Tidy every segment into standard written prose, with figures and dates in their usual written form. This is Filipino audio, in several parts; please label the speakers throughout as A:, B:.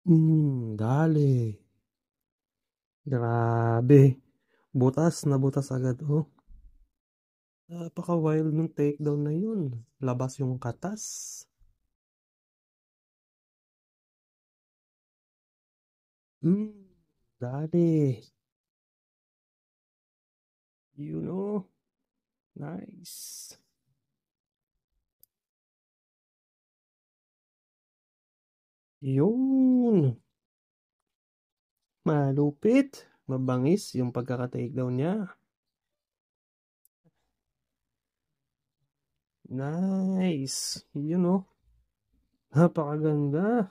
A: Dali. Grabe. Butas na butas agad, oh. Napaka-wild ng takedown na yun. Labas yung katas. Hmm, dali. You know, nice. Yun. Malupit. Mabangis yung pagkaka-takedown niya. Nice. You know, napakaganda.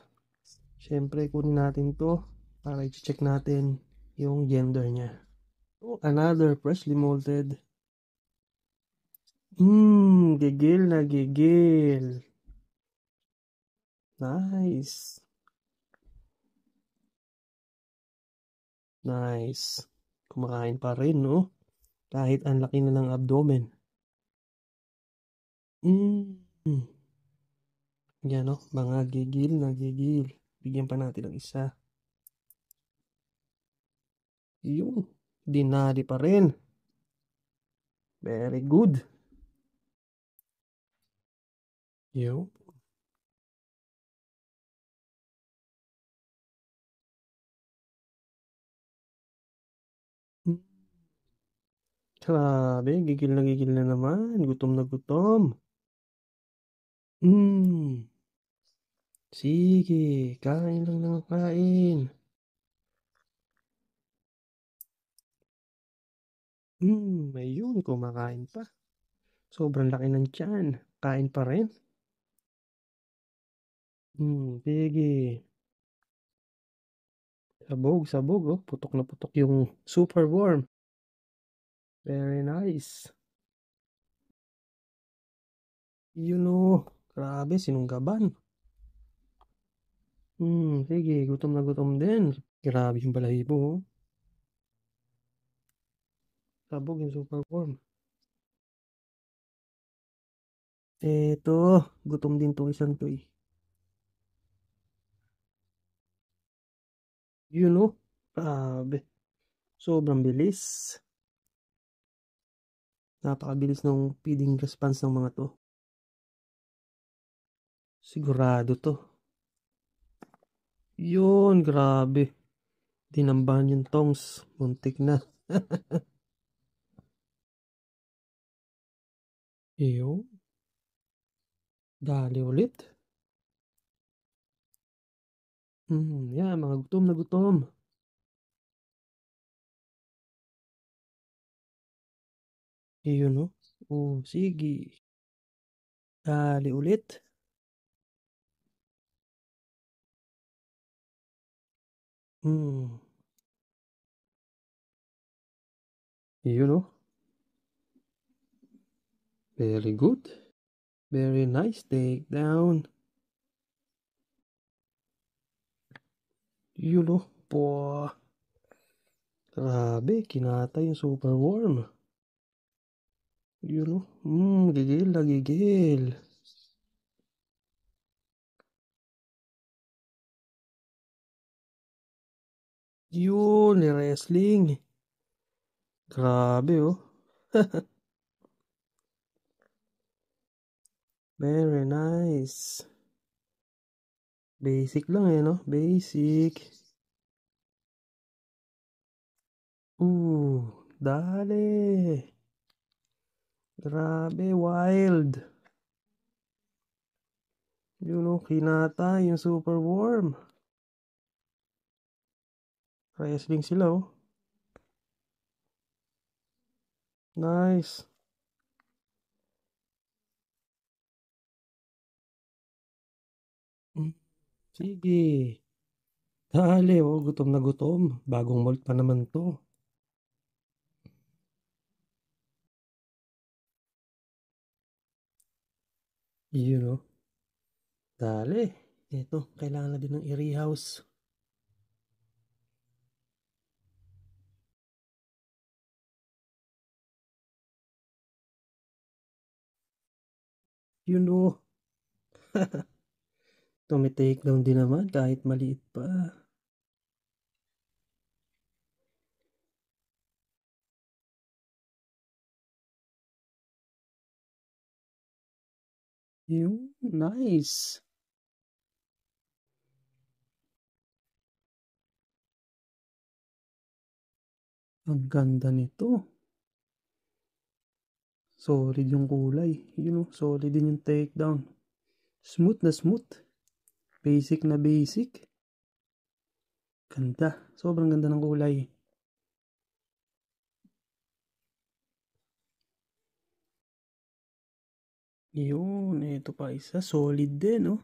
A: Siyempre, kunin natin to para i-check natin yung gender niya. Oh, another freshly molded. Gigil na gigil. Nice. Nice. Kumakain pa rin, no? Kahit ang laki na ng abdomen. Mm. Yan, no? Mga gigil na gigil. Bigyan pa natin ng isa. Yun. Dinali pa rin. Very good. Yun. Mm. Grabe, gigil na naman. Gutom na gutom. Mm. Sige, kain lang ng kain. Ayun, kumakain pa. Sobrang laki ng tiyan. Kain pa rin. Sige. Sabog, sabog, oh. Putok na putok yung super warm. Very nice. Yun, oh. Grabe, sinunggaban. Sige, gutom na gutom din. Grabe yung balahibo, oh. Sabog yung super warm. Eto, gutom din tong isang to, eh. Yun, oh. Grabe. Sobrang bilis. Napakabilis ng feeding response ng mga to. Sigurado to. Yun, grabe. Dinambahan yung tongs. Muntik na. Yun. Dali ulit. Yan, mga gutom na gutom. Yun, no? Oh, sige. Dali ulit. Hmm. Yun, no? Very good. Very nice take down. Yun, no? Po. Grabe, kinata yung super warm. Yun, no? Gigil na gigil. Yun, wrestling. Grabe, oh. Very nice. Basic lang eh, no? Basic. Dale. Grabe, wild. Yun know, kinata yung super warm. Wrestling sila, oh. Nice. Mm, Sige. Dale, oh. Gutom na gutom. Bagong malt pa naman to. Yun know. Dale. Ito, kailangan na din ng i-rehouse. Yun know. Tumitake down din naman kahit maliit pa. Yung nice. Ang ganda nito. Solid yung kulay. Solid din yung takedown. Smooth na smooth. Basic na basic. Ganda. Sobrang ganda ng kulay. Yun, ito pa isa. Solid din, no?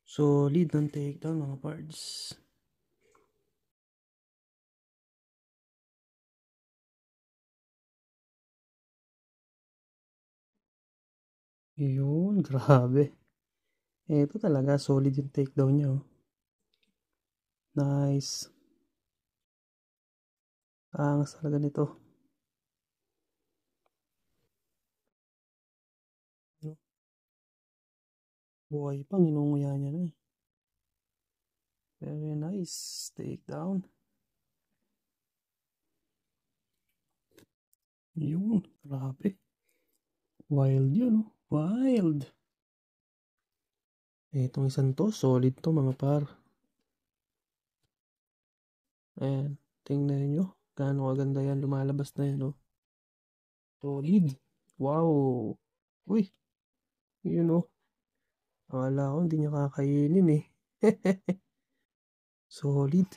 A: Solid ng takedown, mga pards. Yun, grabe. Ito talaga, solid yung takedown niya, oh. Nice. Angas talaga nito. Buhay pang inunguya niya na eh. Very nice. Takedown. Yun, grabe. Wild yun, oh. Wild. Itong isang to, solid to mga par. Ayan, tingnan nyo. Gaano kaganda yan, lumalabas na yan, oh. Solid. Wow. Uy, yun, oh. Akala ko hindi niya kakainin eh. Solid.